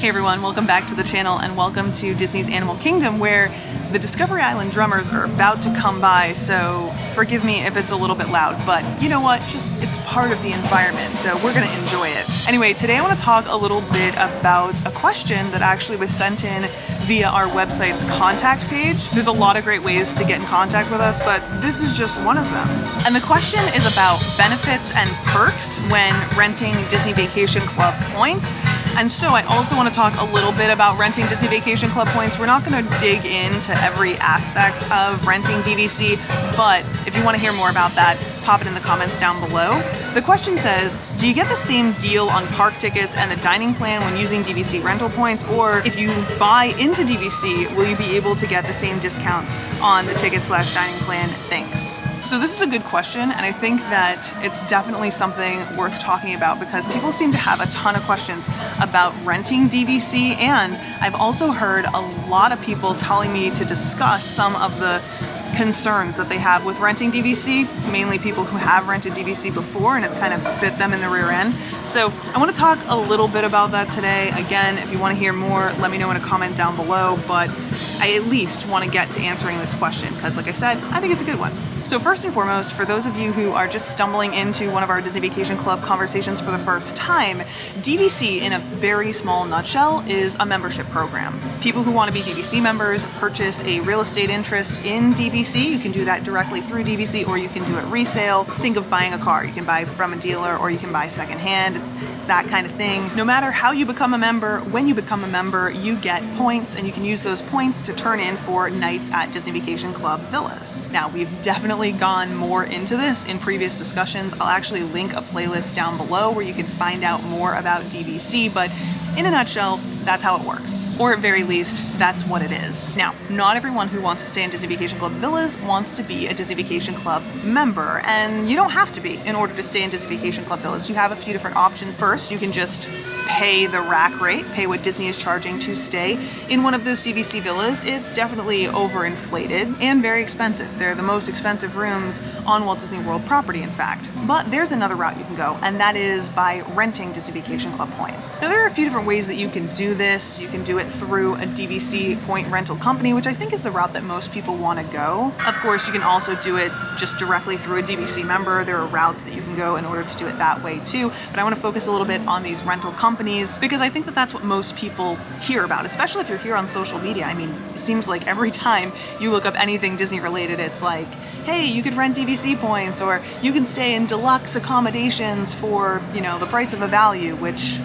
Hey everyone, welcome back to the channel and welcome to Disney's Animal Kingdom, where the Discovery Island drummers are about to come by, so forgive me if it's a little bit loud, but you know what, it's part of the environment, so we're gonna enjoy it. Anyway, today I want to talk a little bit about a question that actually was sent in via our website's contact page. There's a lot of great ways to get in contact with us, but this is just one of them. And the question is about benefits and perks when renting Disney Vacation Club points. And so I also want to talk a little bit about renting Disney Vacation Club points. We're not going to dig into every aspect of renting DVC, but if you want to hear more about that, pop it in the comments down below. The question says, do you get the same deal on park tickets and the dining plan when using DVC rental points? Or if you buy into DVC, will you be able to get the same discounts on the ticket/dining plan? Thanks. So this is a good question, and I think that it's definitely something worth talking about because people seem to have a ton of questions about renting DVC, and I've also heard a lot of people telling me to discuss some of the concerns that they have with renting DVC, mainly people who have rented DVC before and it's kind of bit them in the rear end. So I want to talk a little bit about that today. Again, if you want to hear more, let me know in a comment down below, but I at least want to get to answering this question because, like I said, I think it's a good one. So first and foremost, for those of you who are just stumbling into one of our Disney Vacation Club conversations for the first time, DVC, in a very small nutshell, is a membership program. People who want to be DVC members purchase a real estate interest in DVC. You can do that directly through DVC, or you can do it resale. Think of buying a car. You can buy from a dealer, or you can buy secondhand. It's that kind of thing. No matter how you become a member, when you become a member, you get points, and you can use those points to turn in for nights at Disney Vacation Club villas. Now, we've definitely gone more into this in previous discussions. I'll actually link a playlist down below where you can find out more about DVC, but in a nutshell, that's how it works. Or at very least, that's what it is. Now, not everyone who wants to stay in Disney Vacation Club villas wants to be a Disney Vacation Club member, and you don't have to be in order to stay in Disney Vacation Club villas. You have a few different options. First, you can just pay the rack rate, pay what Disney is charging to stay in one of those DVC villas. It's definitely overinflated and very expensive. They're the most expensive rooms on Walt Disney World property, in fact. But there's another route you can go, and that is by renting Disney Vacation Club points. Now, there are a few different ways that you can do this. You can do it through a DVC point rental company, which I think is the route that most people want to go. Of course, you can also do it just directly through a DVC member. There are routes that you can go in order to do it that way too, but I want to focus a little bit on these rental companies because I think that that's what most people hear about, especially if you're here on social media. I mean, it seems like every time you look up anything Disney related, it's like, hey, you could rent DVC points, or you can stay in deluxe accommodations for, you know, the price of a value, which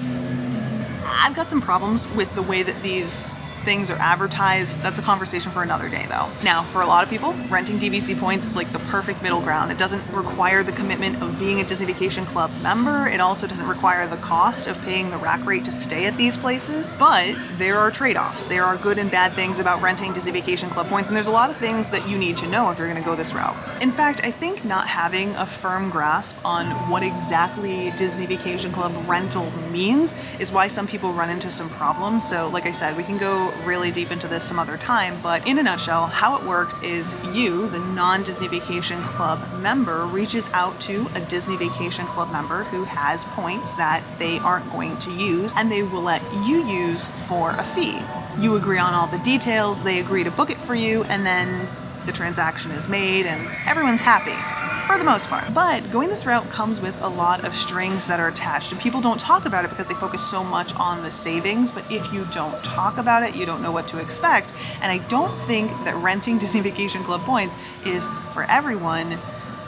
I've got some problems with the way that these things are advertised. That's a conversation for another day though. Now, for a lot of people, renting DVC points is like the perfect middle ground. It doesn't require the commitment of being a Disney Vacation Club member. It also doesn't require the cost of paying the rack rate to stay at these places, but there are trade-offs. There are good and bad things about renting Disney Vacation Club points, and there's a lot of things that you need to know if you're gonna go this route. In fact, I think not having a firm grasp on what exactly Disney Vacation Club rental means is why some people run into some problems. So like I said, we can go really deep into this some other time, but in a nutshell, how it works is you, the non-Disney Vacation Club member, reaches out to a Disney Vacation Club member who has points that they aren't going to use, and they will let you use for a fee. You agree on all the details, they agree to book it for you, and then the transaction is made and everyone's happy. For the most part. But going this route comes with a lot of strings that are attached, and people don't talk about it because they focus so much on the savings, but if you don't talk about it, you don't know what to expect. And I don't think that renting Disney Vacation Club points is for everyone.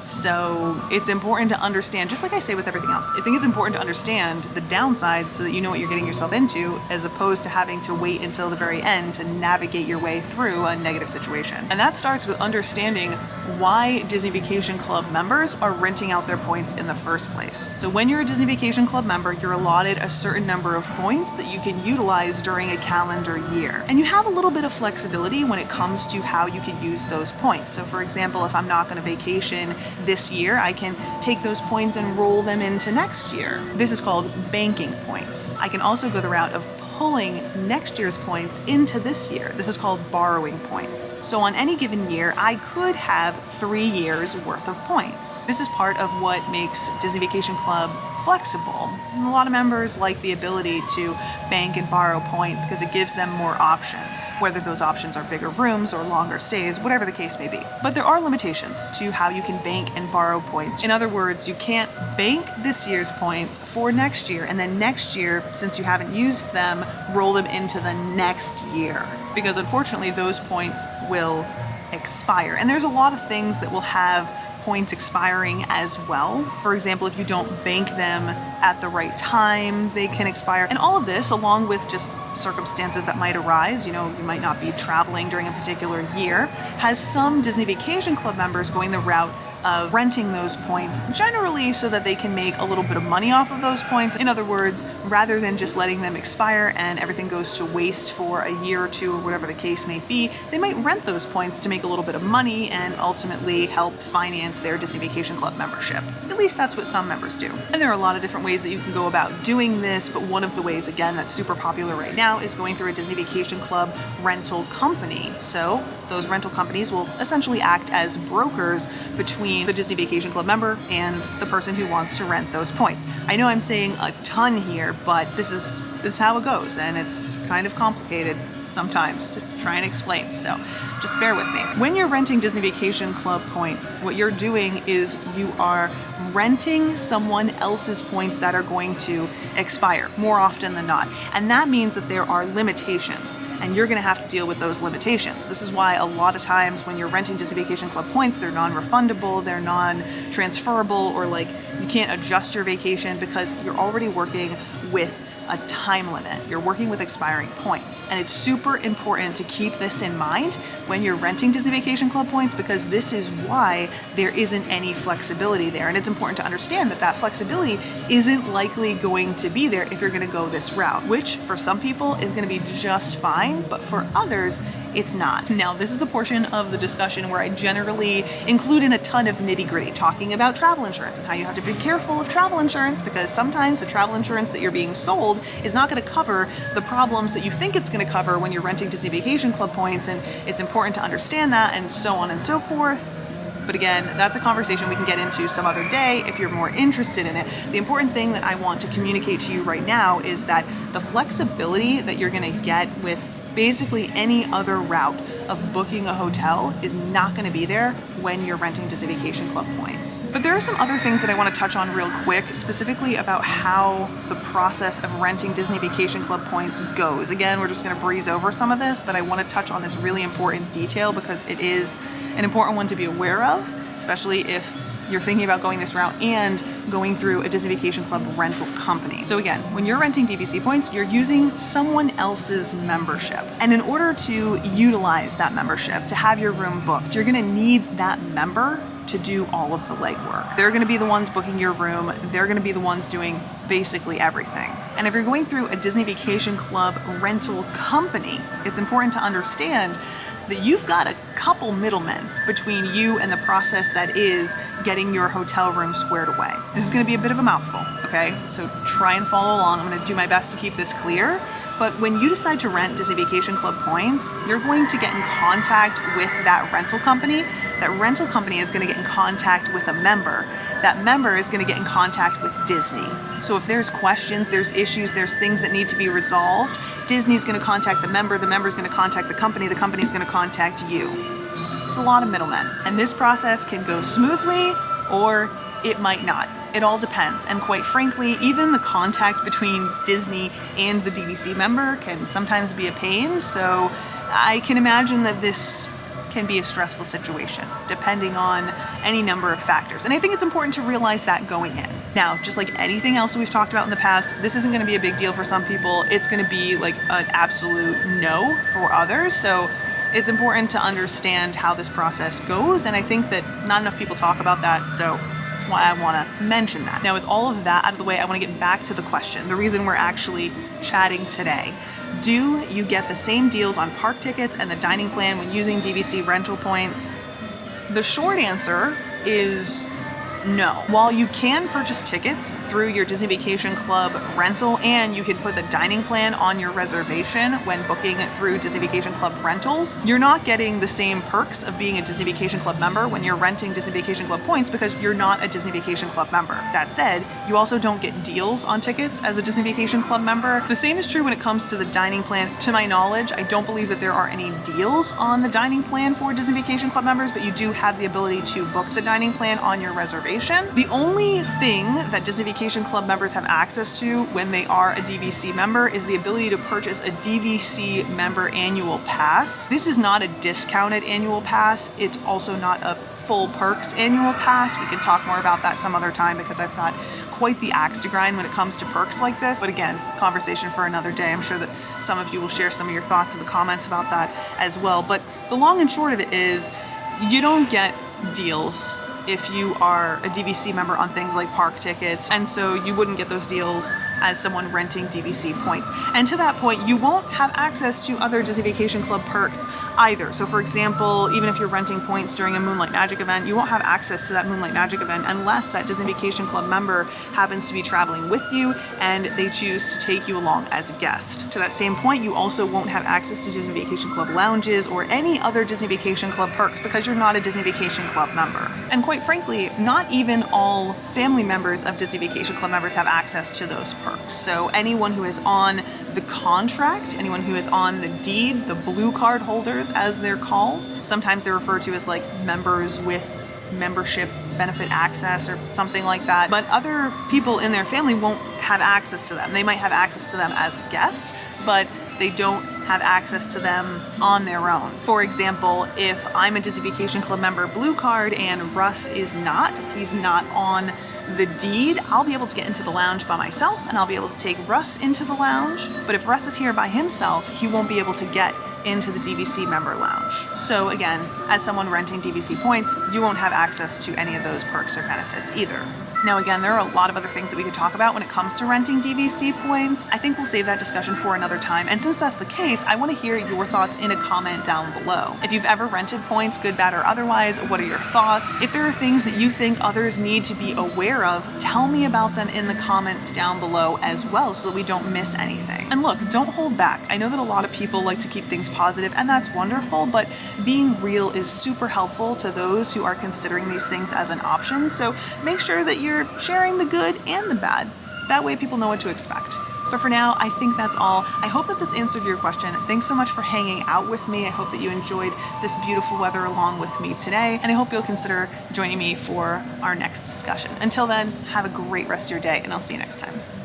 So it's important to understand, just like I say with everything else, I think it's important to understand the downsides so that you know what you're getting yourself into, as opposed to having to wait until the very end to navigate your way through a negative situation. And that starts with understanding why Disney Vacation Club members are renting out their points in the first place. So when you're a Disney Vacation Club member, you're allotted a certain number of points that you can utilize during a calendar year. And you have a little bit of flexibility when it comes to how you can use those points. So for example, if I'm not going to vacation this year, I can take those points and roll them into next year. This is called banking points. I can also go the route of pulling next year's points into this year. This is called borrowing points. So on any given year, I could have 3 years worth of points. This is part of what makes Disney Vacation Club flexible. And a lot of members like the ability to bank and borrow points because it gives them more options, whether those options are bigger rooms or longer stays, whatever the case may be. But there are limitations to how you can bank and borrow points. In other words, you can't bank this year's points for next year, and then next year, since you haven't used them, roll them into the next year. Because unfortunately, those points will expire. And there's a lot of things that will have points expiring as well. For example, if you don't bank them at the right time, they can expire. And all of this, along with just circumstances that might arise, you might not be traveling during a particular year, has some Disney Vacation Club members going the route of renting those points, generally so that they can make a little bit of money off of those points. In other words, rather than just letting them expire and everything goes to waste for a year or two or whatever the case may be, they might rent those points to make a little bit of money and ultimately help finance their Disney Vacation Club membership. At least that's what some members do. And there are a lot of different ways that you can go about doing this, but one of the ways, again, that's super popular right now is going through a Disney Vacation Club rental company. So those rental companies will essentially act as brokers between the Disney Vacation Club member and the person who wants to rent those points. I know I'm saying a ton here, but this is how it goes, and it's kind of complicated sometimes to try and explain, so just bear with me. When you're renting Disney Vacation Club points, what you're doing is you are renting someone else's points that are going to expire more often than not. And that means that there are limitations, and you're gonna have to deal with those limitations. This is why a lot of times when you're renting Disney Vacation Club points, they're non-refundable, they're non-transferable, or like you can't adjust your vacation because you're already working with a time limit. You're working with expiring points. And it's super important to keep this in mind when you're renting Disney Vacation Club points, because this is why there isn't any flexibility there. And it's important to understand that that flexibility isn't likely going to be there if you're gonna go this route, which for some people is gonna be just fine, but for others, it's not. Now, this is the portion of the discussion where I generally include in a ton of nitty-gritty, talking about travel insurance and how you have to be careful of travel insurance, because sometimes the travel insurance that you're being sold is not going to cover the problems that you think it's going to cover when you're renting Disney Vacation Club points, and it's important to understand that, and so on and so forth. But again, that's a conversation we can get into some other day if you're more interested in it. The important thing that I want to communicate to you right now is that the flexibility that you're going to get with basically any other route of booking a hotel is not going to be there when you're renting Disney Vacation Club points. But there are some other things that I want to touch on real quick, specifically about how the process of renting Disney Vacation Club points goes. Again, we're just going to breeze over some of this, but I want to touch on this really important detail because it is an important one to be aware of, especially if you're thinking about going this route and going through a Disney Vacation Club rental company. So again, when you're renting DVC points, you're using someone else's membership. And in order to utilize that membership, to have your room booked, you're gonna need that member to do all of the legwork. They're gonna be the ones booking your room. They're gonna be the ones doing basically everything. And if you're going through a Disney Vacation Club rental company, it's important to understand that you've got a couple middlemen between you and the process that is getting your hotel room squared away. This is gonna be a bit of a mouthful, okay? So try and follow along. I'm gonna do my best to keep this clear. But when you decide to rent Disney Vacation Club points, you're going to get in contact with that rental company. That rental company is gonna get in contact with a member. That member is gonna get in contact with Disney. So if there's questions, there's issues, there's things that need to be resolved, Disney's gonna contact the member's gonna contact the company's gonna contact you. It's a lot of middlemen. And this process can go smoothly or it might not. It all depends. And quite frankly, even the contact between Disney and the DVC member can sometimes be a pain. So I can imagine that this can be a stressful situation, depending on any number of factors. And I think it's important to realize that going in. Now, just like anything else that we've talked about in the past, this isn't gonna be a big deal for some people. It's gonna be like an absolute no for others. So it's important to understand how this process goes. And I think that not enough people talk about that. So that's why I wanna mention that. Now, with all of that out of the way, I wanna get back to the question, the reason we're actually chatting today. Do you get the same deals on park tickets and the dining plan when using DVC rental points? The short answer is No. While you can purchase tickets through your Disney Vacation Club rental, and you can put the dining plan on your reservation when booking through Disney Vacation Club rentals, you're not getting the same perks of being a Disney Vacation Club member when you're renting Disney Vacation Club points because you're not a Disney Vacation Club member. That said, you also don't get deals on tickets as a Disney Vacation Club member. The same is true when it comes to the dining plan. To my knowledge, I don't believe that there are any deals on the dining plan for Disney Vacation Club members, but you do have the ability to book the dining plan on your reservation. The only thing that Disney Vacation Club members have access to when they are a DVC member is the ability to purchase a DVC member annual pass. This is not a discounted annual pass. It's also not a full perks annual pass. We can talk more about that some other time because I've got quite the axe to grind when it comes to perks like this. But again, conversation for another day. I'm sure that some of you will share some of your thoughts in the comments about that as well. But the long and short of it is you don't get deals if you are a DVC member on things like park tickets, and so you wouldn't get those deals as someone renting DVC points. And to that point, you won't have access to other Disney Vacation Club perks either. So for example, even if you're renting points during a Moonlight Magic event, you won't have access to that Moonlight Magic event unless that Disney Vacation Club member happens to be traveling with you and they choose to take you along as a guest. To that same point, you also won't have access to Disney Vacation Club lounges or any other Disney Vacation Club perks because you're not a Disney Vacation Club member. And quite frankly, not even all family members of Disney Vacation Club members have access to those perks. So anyone who is on the contract, anyone who is on the deed, the blue card holders as they're called, sometimes they're referred to as like members with membership benefit access or something like that, but other people in their family won't have access to them. They might have access to them as a guest, but they don't have access to them on their own. For example, if I'm a Disney Vacation Club member blue card and Russ is not, he's not on the deed, I'll be able to get into the lounge by myself and I'll be able to take Russ into the lounge. But if Russ is here by himself, he won't be able to get into the DVC member lounge. So again, as someone renting DVC points, you won't have access to any of those perks or benefits either. Now again, there are a lot of other things that we could talk about when it comes to renting DVC points. I think we'll save that discussion for another time. And since that's the case, I want to hear your thoughts in a comment down below. If you've ever rented points, good, bad, or otherwise, what are your thoughts? If there are things that you think others need to be aware of, tell me about them in the comments down below as well so that we don't miss anything. And look, don't hold back. I know that a lot of people like to keep things positive, and that's wonderful, but being real is super helpful to those who are considering these things as an option. So make sure that you're sharing the good and the bad. That way people know what to expect. But for now, I think that's all. I hope that this answered your question. Thanks so much for hanging out with me. I hope that you enjoyed this beautiful weather along with me today, and I hope you'll consider joining me for our next discussion. Until then, have a great rest of your day, and I'll see you next time.